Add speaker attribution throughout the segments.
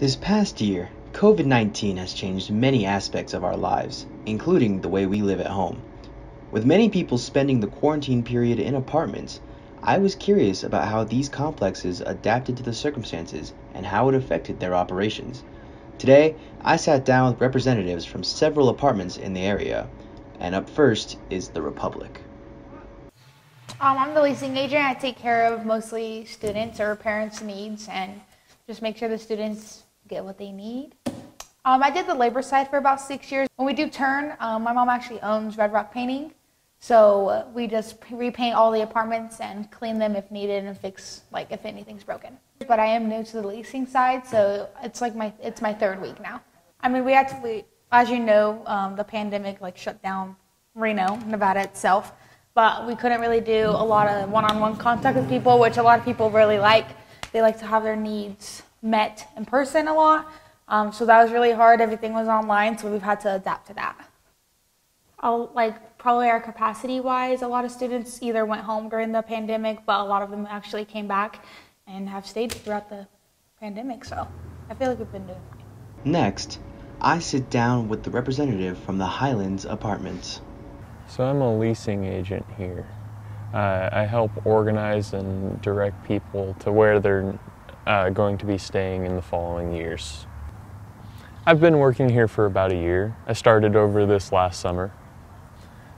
Speaker 1: This past year, COVID-19 has changed many aspects of our lives, including the way we live at home. With many people spending the quarantine period in apartments, I was curious about how these complexes adapted to the circumstances and how it affected their operations. Today, I sat down with representatives from several apartments in the area, and up first is the Republic.
Speaker 2: I'm the leasing agent. I take care of mostly students or parents' needs and just make sure the students get what they need. I did the labor side for about 6 years. When we do turn, my mom actually owns Red Rock Painting, so we just repaint all the apartments and clean them if needed and fix if anything's broken. But I am new to the leasing side, so it's my third week now. I mean, as you know, the pandemic shut down Reno, Nevada itself. But we couldn't really do a lot of one-on-one contact with people, which a lot of people really like. They like to have their needs met in person a lot. So that was really hard. Everything was online, so we've had to adapt to that. Probably our capacity-wise, a lot of students either went home during the pandemic, but a lot of them actually came back and have stayed throughout the pandemic. So I feel like we've been doing fine.
Speaker 1: Next, I sit down with the representative from the Highlands Apartments.
Speaker 3: So I'm a leasing agent here. I help organize and direct people to where they're going to be staying in the following years. I've been working here for about a year. I started over this last summer.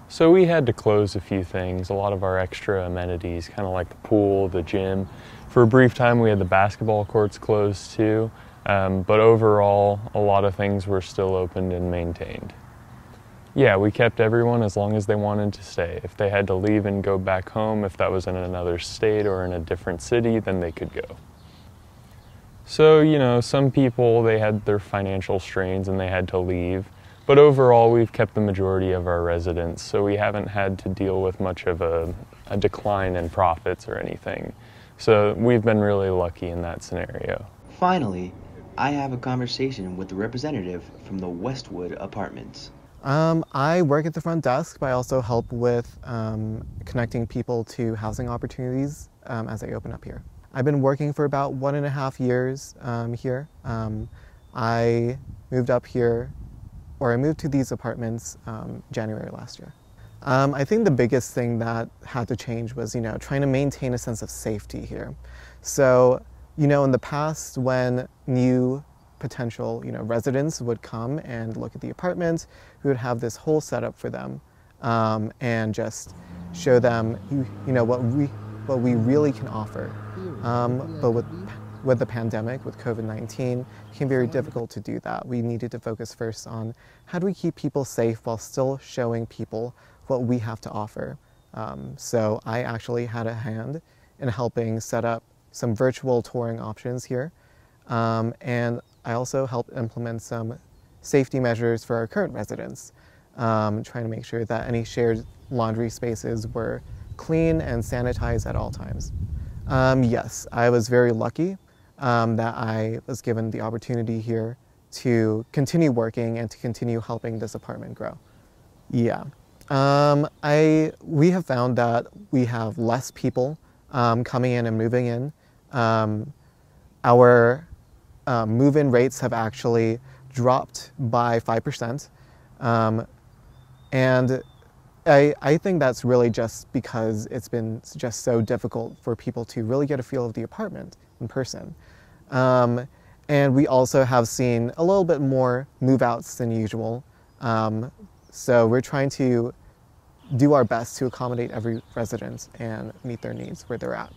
Speaker 3: So we had to close a few things, a lot of our extra amenities, kind of like the pool, the gym. For a brief time we had the basketball courts closed too, but overall a lot of things were still opened and maintained. Yeah, we kept everyone as long as they wanted to stay. If they had to leave and go back home, if that was in another state or in a different city, then they could go. So, some people, they had their financial strains and they had to leave. But overall, we've kept the majority of our residents, so we haven't had to deal with much of a decline in profits or anything. So we've been really lucky in that scenario.
Speaker 1: Finally, I have a conversation with the representative from the Westwood Apartments.
Speaker 4: I work at the front desk, but I also help with connecting people to housing opportunities as they open up here. I've been working for about 1.5 years here. I moved up here, or I moved to these apartments January last year. I think the biggest thing that had to change was, trying to maintain a sense of safety here. So, in the past when new potential residents would come and look at the apartment, we would have this whole setup for them and just show them what we really can offer. But with the pandemic, with COVID-19, it became very difficult to do that. We needed to focus first on how do we keep people safe while still showing people what we have to offer. So I actually had a hand in helping set up some virtual touring options here. And I also helped implement some safety measures for our current residents, trying to make sure that any shared laundry spaces were clean and sanitized at all times. Yes, I was very lucky that I was given the opportunity here to continue working and to continue helping this apartment grow. Yeah, we have found that we have less people coming in and moving in. Our move-in rates have actually dropped by 5%. And I think that's really just because it's been just so difficult for people to really get a feel of the apartment in person. And we also have seen a little bit more move-outs than usual. So we're trying to do our best to accommodate every resident and meet their needs where they're at.